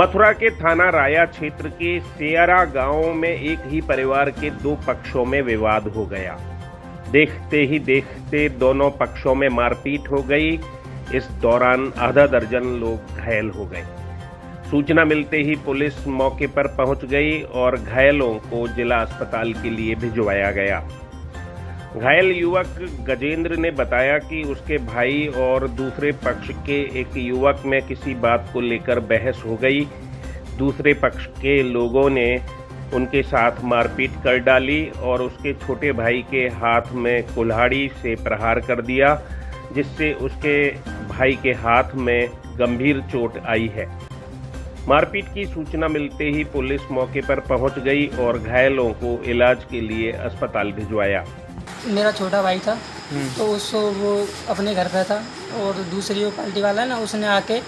मथुरा के थाना राया क्षेत्र के सेयरा गांव में एक ही परिवार के दो पक्षों में विवाद हो गया। देखते ही देखते दोनों पक्षों में मारपीट हो गई। इस दौरान आधा दर्जन लोग घायल हो गए। सूचना मिलते ही पुलिस मौके पर पहुंच गई और घायलों को जिला अस्पताल के लिए भिजवाया गया। घायल युवक गजेंद्र ने बताया कि उसके भाई और दूसरे पक्ष के एक युवक में किसी बात को लेकर बहस हो गई। दूसरे पक्ष के लोगों ने उनके साथ मारपीट कर डाली और उसके छोटे भाई के हाथ में कुल्हाड़ी से प्रहार कर दिया, जिससे उसके भाई के हाथ में गंभीर चोट आई है। मारपीट की सूचना मिलते ही पुलिस मौके पर पहुंच गई और घायलों को इलाज के लिए अस्पताल भिजवाया। मेरा छोटा भाई था तो वो अपने घर पे था और दूसरी पार्टी वाला है ना, उसने आके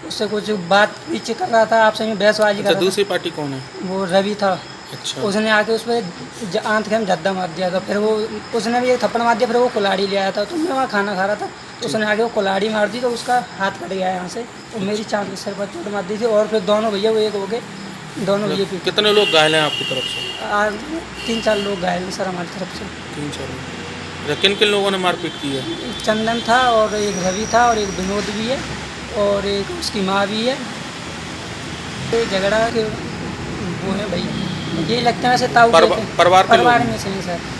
उससे कुछ बात पीछे कर रहा था, आपसे में बहसबाजी कर रहा था। दूसरी पार्टी कौन है? वो रवि था। अच्छा। उसने आके उस पर आंत के हम जद्दा मार दिया था। फिर वो उसने भी एक थप्पड़ मार दिया। फिर वो कुल्हाड़ी ले आया था, तो मैं वहाँ खाना खा रहा था, तो उसने आके वो कुल्हाड़ी मार दी, तो उसका हाथ कट गया यहाँ से और मेरी चाँद के सिर पर चोट मार दी थी। और फिर दोनों भैया वो एक हो गए, दोनों भैया पीछे। कितने लोग घायल हैं आपकी तरफ से? आज 3-4 लोग घायल हैं सर हमारी तरफ से। 3-4 लोग। किन किन लोगों ने मारपीट की है? चंदन था और एक रवि था और एक विनोद भी है और एक उसकी माँ भी है। ये झगड़ा के वो है भैया, ये लगता है वैसे ताऊ परिवार में से ही सर।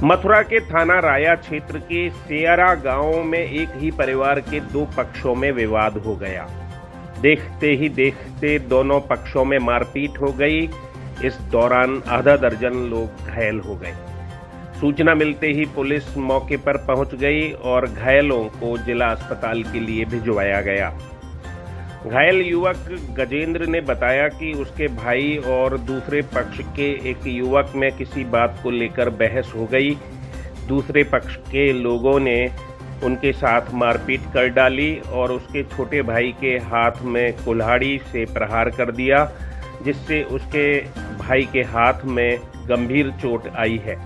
मथुरा के थाना राया क्षेत्र के सेयरा गांव में एक ही परिवार के दो पक्षों में विवाद हो गया। देखते ही देखते दोनों पक्षों में मारपीट हो गई। इस दौरान आधा दर्जन लोग घायल हो गए। सूचना मिलते ही पुलिस मौके पर पहुंच गई और घायलों को जिला अस्पताल के लिए भिजवाया गया। घायल युवक गजेंद्र ने बताया कि उसके भाई और दूसरे पक्ष के एक युवक में किसी बात को लेकर बहस हो गई। दूसरे पक्ष के लोगों ने उनके साथ मारपीट कर डाली और उसके छोटे भाई के हाथ में कुल्हाड़ी से प्रहार कर दिया, जिससे उसके भाई के हाथ में गंभीर चोट आई है।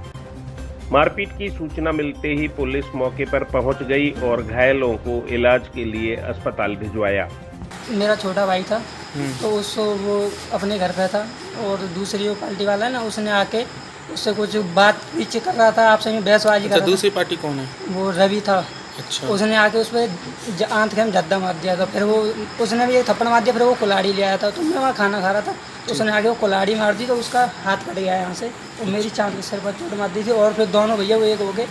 मारपीट की सूचना मिलते ही पुलिस मौके पर पहुंच गई और घायलों को इलाज के लिए अस्पताल भिजवाया। मेरा छोटा भाई था तो वो अपने घर पे था और दूसरी पार्टी वाला है ना, उसने आके उससे कुछ बात पीछे कर रहा था, आपसे में बहसबाजी कर रहा था। दूसरी पार्टी कौन है? वो रवि था। अच्छा। उसने आके उस पर आंत के हम जद्दा मार दिया था। फिर वो उसने भी एक थप्पड़ मार दिया। फिर वो कुल्हाड़ी ले आया था, तो मैं वहाँ खाना खा रहा था, तो उसने आके वो कुल्हाड़ी मार दी, तो उसका हाथ कट गया यहाँ से और मेरी चाँद के सिर पर चोट मार दी थी। और फिर दोनों भैया वो एक हो गए,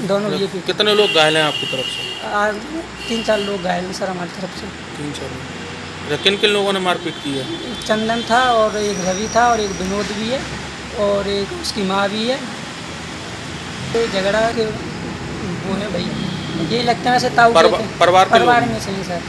दोनों भैया पीछे। कितने लोग घायल हैं आपकी तरफ से? आज 3-4 लोग घायल हैं सर हमारी तरफ से। 3-4 लोग। किन किन लोगों ने मारपीट की है? चंदन था और एक रवि था और एक विनोद भी है और एक उसकी माँ भी है। ये झगड़ा के वो है भैया, ये लगता है वैसे ताऊ परिवार में से ही सर।